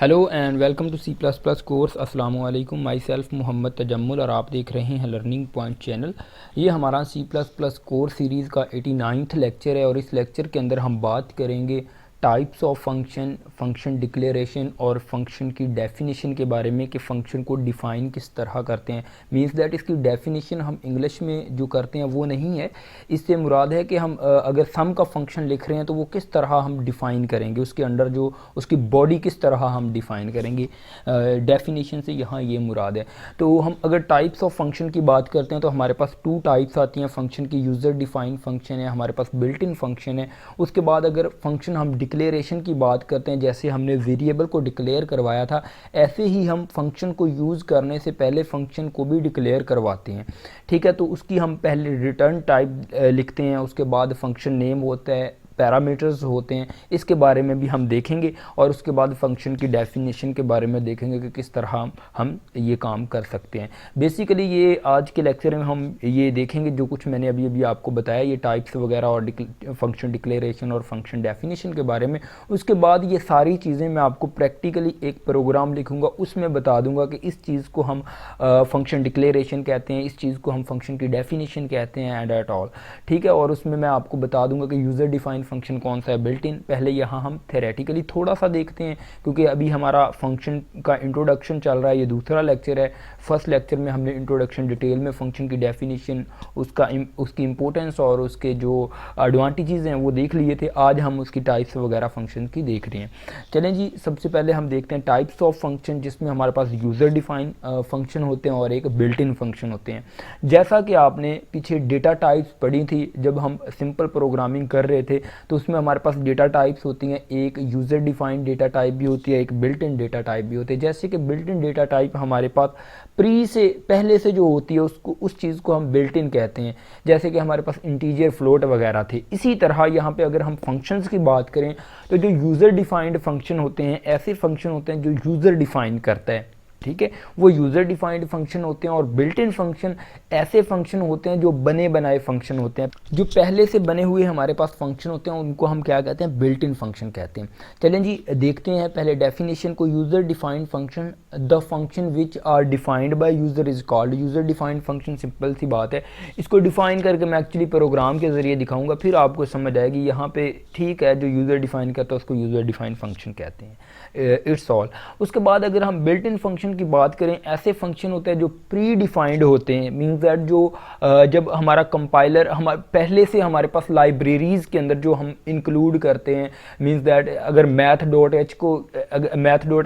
Hello and welcome to C plus plus course. अस्सलाम वालेकुम। My self Mohammad Tajammul और आप देख रहे हैं लर्निंग पॉइंट चैनल। ये हमारा C plus plus course series का 89वां लेक्चर है और इस लेक्चर के अंदर हम बात करेंगे types of function, function declaration और फंक्शन की डेफिनेशन के बारे में कि फ़ंक्शन को डिफ़ाइन किस तरह करते हैं। मींस दैट इसकी डेफिनेशन हम इंग्लिश में जो करते हैं वो नहीं है। इससे मुराद है कि हम अगर सम का फंक्शन लिख रहे हैं तो वो किस तरह हम डिफ़ाइन करेंगे, उसके अंडर जो उसकी बॉडी किस तरह हम डिफ़ाइन करेंगे। डेफिनेशन से यहाँ ये मुराद है। तो हम अगर टाइप्स ऑफ फंक्शन की बात करते हैं तो हमारे पास 2 टाइप्स आती हैं फंक्शन की। यूज़र डिफ़ाइन फंक्शन है, हमारे पास बिल्ट इन फंक्शन है। उसके बाद अगर फंक्शन हम डिक्लेरेशन की बात करते हैं, जैसे हमने वेरिएबल को डिक्लेयर करवाया था ऐसे ही हम फंक्शन को यूज़ करने से पहले फंक्शन को भी डिक्लेयर करवाते हैं। ठीक है, तो उसकी हम पहले रिटर्न टाइप लिखते हैं, उसके बाद फंक्शन नेम होता है, पैरामीटर्स होते हैं, इसके बारे में भी हम देखेंगे और उसके बाद फंक्शन की डेफिनेशन के बारे में देखेंगे कि किस तरह हम ये काम कर सकते हैं। बेसिकली ये आज के लेक्चर में हम ये देखेंगे जो कुछ मैंने अभी अभी आपको बताया, ये टाइप्स वगैरह और फंक्शन डिक्लेरेशन और फंक्शन डेफिनेशन के बारे में। उसके बाद ये सारी चीज़ें मैं आपको प्रैक्टिकली एक प्रोग्राम लिखूँगा, उसमें बता दूँगा कि इस चीज़ को हम फंक्शन डिक्लेरेशन कहते हैं, इस चीज़ को हम फंक्शन की डेफिनेशन कहते हैं एंड एट ऑल। ठीक है, और उसमें मैं आपको बता दूँगा कि यूज़र डिफाइन फंक्शन कौन सा है, बिल्ट इन। पहले यहाँ हम थेरेटिकली थोड़ा सा देखते हैं क्योंकि अभी हमारा फंक्शन का इंट्रोडक्शन चल रहा है, ये दूसरा लेक्चर है। फर्स्ट लेक्चर में हमने इंट्रोडक्शन डिटेल में फंक्शन की डेफिनेशन, उसकी इंपॉर्टेंस और उसके जो एडवांटेजेस हैं वो देख लिए थे। आज हम उसकी टाइप्स वगैरह फंक्शन की देख रहे हैं। चलें जी, सबसे पहले हम देखते हैं टाइप्स ऑफ फंक्शन, जिसमें हमारे पास यूज़र डिफाइन फंक्शन होते हैं और एक बिल्ट इन फंक्शन होते हैं। जैसा कि आपने पीछे डेटा टाइप्स पढ़ी थी जब हम सिंपल प्रोग्रामिंग कर रहे थे, तो उसमें हमारे पास डेटा टाइप्स होती हैं, एक यूज़र डिफाइंड डेटा टाइप भी होती है, एक बिल्ट इन डेटा टाइप भी होती है। जैसे कि बिल्ट इन डेटा टाइप हमारे पास पहले से जो होती है उसको, उस चीज़ को हम बिल्ट इन कहते हैं। जैसे कि हमारे पास इंटीजर, फ्लोट वगैरह थे। इसी तरह यहाँ पे अगर हम फंक्शंस की बात करें तो जो यूज़र डिफाइंड फंक्शन होते हैं, ऐसे फंक्शन होते हैं जो यूज़र डिफाइन करता है, ठीक है, वो यूज़र डिफाइंड फंक्शन होते हैं। और बिल्ट इन फंक्शन ऐसे फंक्शन होते हैं जो बने बनाए फंक्शन होते हैं, जो पहले से बने हुए हमारे पास फंक्शन होते हैं, उनको हम क्या कहते हैं, बिल्ट इन फंक्शन कहते हैं। चलें जी, देखते हैं पहले डेफिनेशन को। User defined function, the function which are defined by user is called. User defined function, simple सी बात है, इसको डिफाइन करके मैं एक्चुअली प्रोग्राम के ज़रिए दिखाऊंगा, फिर आपको समझ आएगी। यहाँ पे ठीक है, जो यूज़र डिफाइन करता है उसको यूज़र डिफाइंड फंक्शन कहते हैं। It's all. उसके बाद अगर हम बिल्ट इन फंक्शन की बात करें, ऐसे फंक्शन होते हैं जो प्री डिफाइंड होते हैं। मीन्स दैट जो जब हमारा कंपाइलर, हमारे पहले से हमारे पास लाइब्रेरीज़ के अंदर जो हम इंक्लूड करते हैं, मीन्स दैट अगर मैथ डॉट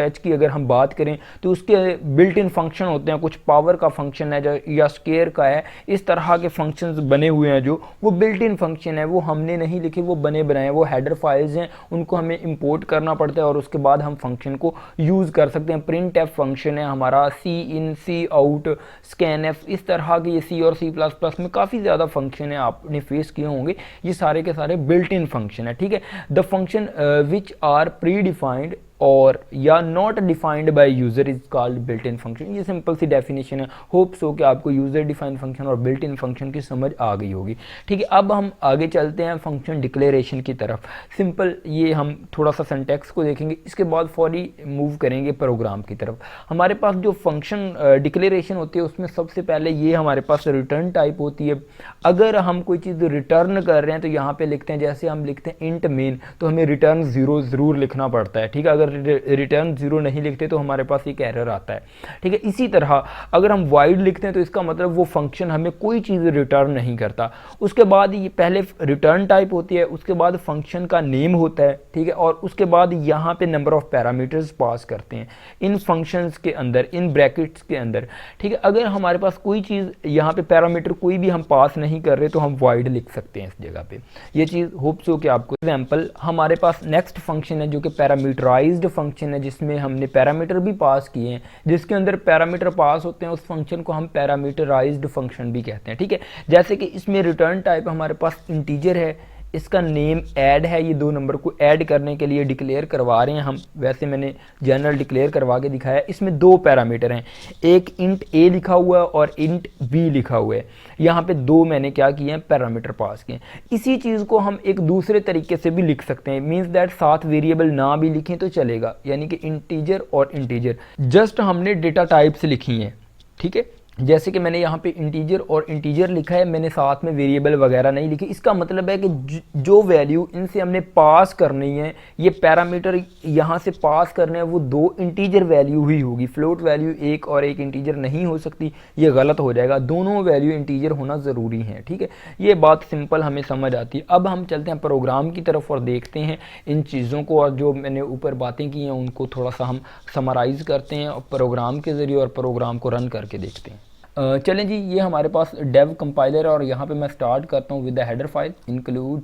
एच की अगर हम बात करें तो उसके बिल्ट इन फंक्शन होते हैं। कुछ पावर का फंक्शन है या स्केयर का है, इस तरह के फंक्शंस बने हुए हैं जो वो बिल्ट इन फंक्शन है। वो हमने नहीं लिखे, वो बने बनाए, वो हेडर फाइल्स हैं, उनको हमें इंपोर्ट करना पड़ता है और उसके बाद हम फंक्शन को यूज़ कर सकते हैं। प्रिंट एफ फंक्शन है हमारा, सी इन, सी आउट, स्कैन एफ, इस तरह के ये सी और सी प्लस प्लस में काफ़ी ज़्यादा फंक्शन है, आपने फेस किए होंगे। ये सारे के सारे बिल्ट इन फंक्शन है। ठीक है, the function which are predefined और या not defined by user is called built in function. ये सिंपल सी डेफिनेशन है। होप सो कि आपको यूज़र डिफाइंड फंक्शन और बिल्ट इन फंक्शन की समझ आ गई होगी। ठीक है, अब हम आगे चलते हैं फंक्शन डिक्लेरेशन की तरफ। सिंपल ये हम थोड़ा सा सिंटैक्स को देखेंगे, इसके बाद फौरी मूव करेंगे प्रोग्राम की तरफ। हमारे पास जो फंक्शन डिक्लेरेशन होती है उसमें सबसे पहले ये हमारे पास रिटर्न टाइप होती है। अगर हम कोई चीज़ रिटर्न कर रहे हैं तो यहाँ पे लिखते हैं, जैसे हम लिखते हैं इंट मेन, तो हमें रिटर्न 0 ज़रूर लिखना पड़ता है। ठीक है, अगर रिटर्न 0 नहीं लिखते तो हमारे पास एक एरर आता है। ठीक है, इसी तरह अगर हम वाइड लिखते हैं तो इसका मतलब वो फंक्शन हमें कोई चीज़ रिटर्न नहीं करता। उसके बाद ये पहले रिटर्न टाइप होती है, उसके बाद फंक्शन का नेम होता है। ठीक है, और उसके बाद यहाँ पे नंबर ऑफ पैरामीटर्स पास करते हैं इन फंक्शंस के अंदर, इन ब्रैकेट्स के अंदर। ठीक है, अगर हमारे पास कोई चीज़ यहाँ पे पैरामीटर कोई भी हम पास नहीं कर रहे तो हम वाइड लिख सकते हैं इस जगह पे। ये चीज़ होप सो कि आपको। एग्जाम्पल, हमारे पास नेक्स्ट फंक्शन है जो कि पैरामीटराइज्ड फंक्शन है, जिसमें हमने पैरामीटर भी पास किए हैं। जिसके अंदर पैरामीटर पास होते हैं उस फंक्शन को हम पैरामीटराइज्ड फंक्शन भी कहते हैं। ठीक है, जैसे कि इसमें रिटर्न टाइप हमारे पास इंटीजर है, इसका नेम ऐड है, ये 2 नंबर को ऐड करने के लिए डिक्लेयर करवा रहे हैं हम। वैसे मैंने जनरल डिक्लेयर करवा के दिखाया। इसमें 2 पैरामीटर हैं, एक इंट ए लिखा हुआ है और इंट बी लिखा हुआ है। यहाँ पे 2 मैंने क्या किए हैं, पैरामीटर पास किए हैं। इसी चीज़ को हम एक दूसरे तरीके से भी लिख सकते हैं, मीन्स दैट साथ वेरिएबल ना भी लिखें तो चलेगा, यानी कि इंटीजर और इंटीजर जस्ट हमने डेटा टाइप्स लिखी हैं, ठीक है। जैसे कि मैंने यहाँ पे इंटीजर और इंटीजर लिखा है, मैंने साथ में वेरिएबल वगैरह नहीं लिखी। इसका मतलब है कि जो वैल्यू इनसे हमने पास करनी है, ये पैरामीटर यहाँ से पास करने हैं, वो 2 इंटीजर वैल्यू ही होगी। फ्लोट वैल्यू एक और एक इंटीजर नहीं हो सकती, ये गलत हो जाएगा। दोनों वैल्यू इंटीजर होना ज़रूरी है, ठीक है। ये बात सिंपल हमें समझ आती है। अब हम चलते हैं प्रोग्राम की तरफ और देखते हैं इन चीज़ों को, और जो मैंने ऊपर बातें की हैं उनको थोड़ा सा हम समराइज़ करते हैं और प्रोग्राम के ज़रिए, और प्रोग्राम को रन करके देखते हैं। चलें जी, ये हमारे पास डेव कंपाइलर है और यहाँ पे मैं स्टार्ट करता हूँ with the header file include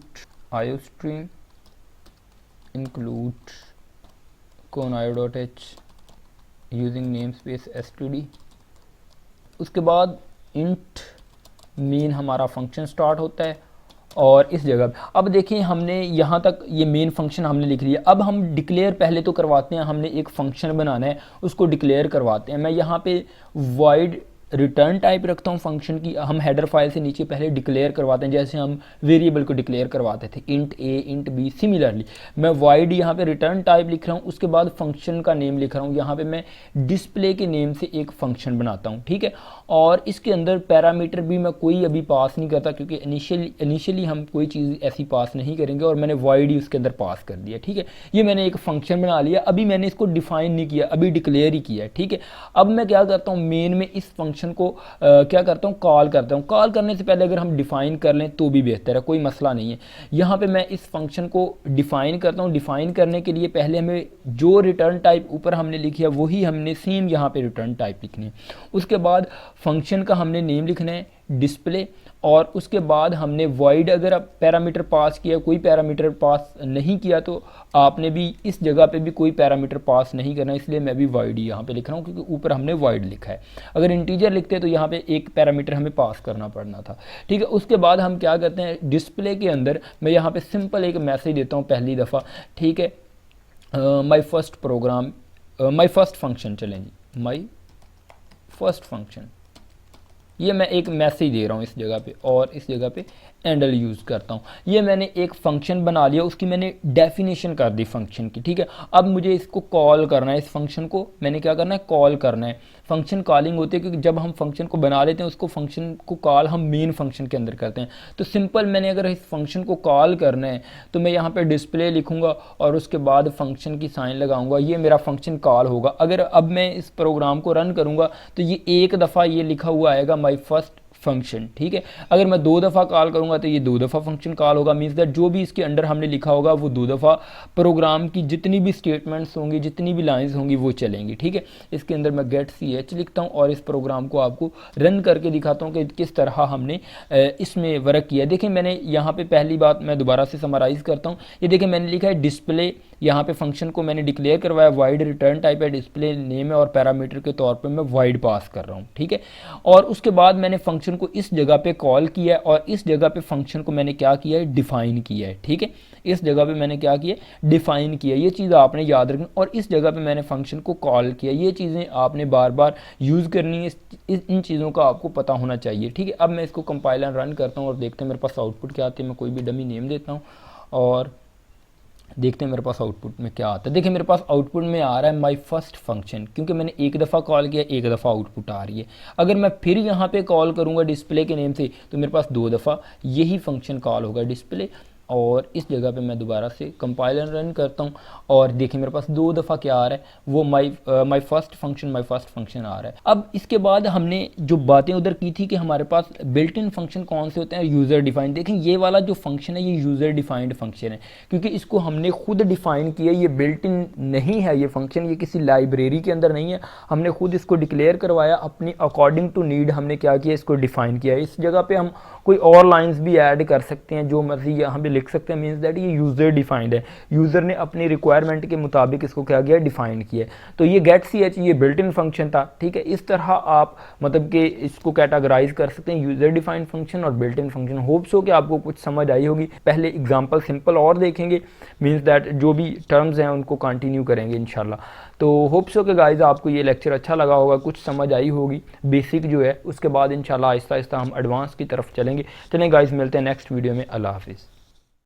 iostream include conio.h using name space std। उसके बाद इंट मेन हमारा फंक्शन स्टार्ट होता है और इस जगह अब देखिए हमने यहाँ तक ये मेन फंक्शन हमने लिख लिया। अब हम डिक्लेयर पहले तो करवाते हैं, हमने एक फंक्शन बनाना है, उसको डिक्लेयर करवाते हैं। मैं यहाँ पे void रिटर्न टाइप रखता हूँ फंक्शन की। हम हेडर फाइल से नीचे पहले डिक्लेयर करवाते हैं, जैसे हम वेरिएबल को डिक्लेयर करवाते थे इंट ए इंट बी। सिमिलरली मैं void यहाँ पे रिटर्न टाइप लिख रहा हूँ, उसके बाद फंक्शन का नेम लिख रहा हूँ। यहाँ पे मैं डिस्प्ले के नेम से एक फंक्शन बनाता हूँ, ठीक है। और इसके अंदर पैरामीटर भी मैं कोई अभी पास नहीं करता, क्योंकि इनिशियली हम कोई चीज़ ऐसी पास नहीं करेंगे, और मैंने void ही उसके अंदर पास कर दिया, ठीक है। ये मैंने एक फंक्शन बना लिया, अभी मैंने इसको डिफाइन नहीं किया, अभी डिक्लेयर ही किया है, ठीक है। अब मैं क्या करता हूँ, मेन में इस फंक्शन को क्या करता हूँ, कॉल करता हूँ। कॉल करने से पहले अगर हम डिफाइन कर लें तो भी बेहतर है, कोई मसला नहीं है। यहाँ पे मैं इस फंक्शन को डिफाइन करता हूँ। डिफाइन करने के लिए पहले हमें जो रिटर्न टाइप ऊपर हमने लिखी है वही हमने सेम यहाँ पे रिटर्न टाइप लिखनी है। उसके बाद फंक्शन का हमने नेम लिखना है डिस्प्ले, और उसके बाद हमने void अगर आप पैरामीटर पास किया, कोई पैरामीटर पास नहीं किया तो आपने भी इस जगह पे भी कोई पैरामीटर पास नहीं करना, इसलिए मैं भी void यहाँ पे लिख रहा हूँ, क्योंकि ऊपर हमने void लिखा है। अगर इंटीजर लिखते तो यहाँ पे एक पैरामीटर हमें पास करना पड़ना था, ठीक है। उसके बाद हम क्या करते हैं, डिस्प्ले के अंदर मैं यहाँ पे सिंपल एक मैसेज देता हूँ पहली दफ़ा, ठीक है। My first program, my first function, चलेंगे माई फर्स्ट फंक्शन, ये मैं एक मैसेज दे रहा हूँ इस जगह पे, और इस जगह पे एंडल यूज़ करता हूँ। ये मैंने एक फंक्शन बना लिया, उसकी मैंने डेफिनेशन कर दी फंक्शन की, ठीक है। अब मुझे इसको कॉल करना है, इस फंक्शन को मैंने क्या करना है, कॉल करना है। फंक्शन कॉलिंग होती है, क्योंकि जब हम फंक्शन को बना लेते हैं उसको फंक्शन को कॉल हम मेन फंक्शन के अंदर करते हैं। तो सिंपल मैंने अगर इस फंक्शन को कॉल करना है तो मैं यहाँ पे डिस्प्ले लिखूँगा और उसके बाद फंक्शन की साइन लगाऊंगा, ये मेरा फंक्शन कॉल होगा। अगर अब मैं इस प्रोग्राम को रन करूँगा तो ये एक दफ़ा ये लिखा हुआ आएगा माई फर्स्ट फंक्शन, ठीक है। अगर मैं 2 दफ़ा कॉल करूंगा तो ये 2 दफ़ा फंक्शन कॉल होगा, मीन्स दैट जो भी इसके अंडर हमने लिखा होगा वो 2 दफ़ा प्रोग्राम की जितनी भी स्टेटमेंट्स होंगी, जितनी भी लाइंस होंगी वो चलेंगी, ठीक है। इसके अंदर मैं गेट ch लिखता हूँ और इस प्रोग्राम को आपको रन करके दिखाता हूँ कि किस तरह हमने इसमें वर्क किया। देखिए मैंने यहाँ पे पहली बात मैं दोबारा से समराइज़ करता हूँ। ये देखिए मैंने लिखा है डिस्प्ले, यहाँ पे फंक्शन को मैंने डिक्लेयर करवाया, void रिटर्न टाइप है, डिस्प्ले नेम है, और पैरामीटर के तौर पे मैं void पास कर रहा हूँ, ठीक है। और उसके बाद मैंने फंक्शन को इस जगह पे कॉल किया है, और इस जगह पे फंक्शन को मैंने क्या किया है, डिफाइन किया है, ठीक है। इस जगह पे मैंने क्या किया, डिफाइन किया, ये चीज़ आपने याद रखनी। और इस जगह पे मैंने फंक्शन को कॉल किया, ये चीज़ें आपने बार बार यूज़ करनी है, इन चीज़ों का आपको पता होना चाहिए, ठीक है। अब मैं इसको कंपाइलर रन करता हूँ और देखते हैं मेरे पास आउटपुट क्या आती है। मैं कोई भी डमी नेम देता हूँ और देखते हैं मेरे पास आउटपुट में क्या आता है। देखिए मेरे पास आउटपुट में आ रहा है माय फर्स्ट फंक्शन, क्योंकि मैंने एक दफ़ा कॉल किया, एक दफ़ा आउटपुट आ रही है। अगर मैं फिर यहाँ पे कॉल करूँगा डिस्प्ले के नेम से तो मेरे पास 2 दफ़ा यही फंक्शन कॉल होगा डिस्प्ले, और इस जगह पे मैं दोबारा से कंपाइलर रन करता हूँ और देखिए मेरे पास 2 दफ़ा क्या आ रहा है, वो माय फर्स्ट फंक्शन आ रहा है। अब इसके बाद हमने जो बातें उधर की थी कि हमारे पास बिल्ट इन फंक्शन कौन से होते हैं, यूज़र डिफाइंड। देखें ये वाला जो फंक्शन है ये यूज़र डिफाइंड फंक्शन है, क्योंकि इसको हमने खुद डिफाइन किया, ये बिल्ट इन नहीं है ये फंक्शन, ये किसी लाइब्रेरी के अंदर नहीं है, हमने खुद इसको डिक्लेयर करवाया, अपनी अकॉर्डिंग टू नीड हमने क्या किया, इसको डिफाइन किया। इस जगह पर हम कोई और लाइन्स भी ऐड कर सकते हैं, जो मर्जी यहाँ पे देख सकते हैं, मीन्स दैट ये यूज़र डिफाइंड है, यूज़र ने अपनी रिक्वायरमेंट के मुताबिक इसको क्या किया, डिफाइन किया है। तो ये गेट सी एच ये बिल्ट इन फंक्शन था, ठीक है। इस तरह आप मतलब कि इसको कैटेगराइज कर सकते हैं, यूज़र डिफाइंड फंक्शन और बिल्ट इन फंक्शन। होप्स हो कि आपको कुछ समझ आई होगी। पहले एग्जांपल सिंपल और देखेंगे, मींस दैट जो भी टर्म्स हैं उनको कंटिन्यू करेंगे इंशाल्लाह। तो होप्स हो कि गाइस आपको ये लेक्चर अच्छा लगा होगा, कुछ समझ आई होगी बेसिक जो है। उसके बाद इंशाल्लाह आहिस्ता आहिस्ता हम एडवांस की तरफ चलेंगे। चलें गाइस, मिलते हैं नेक्स्ट वीडियो में। अल्लाह हाफिज़।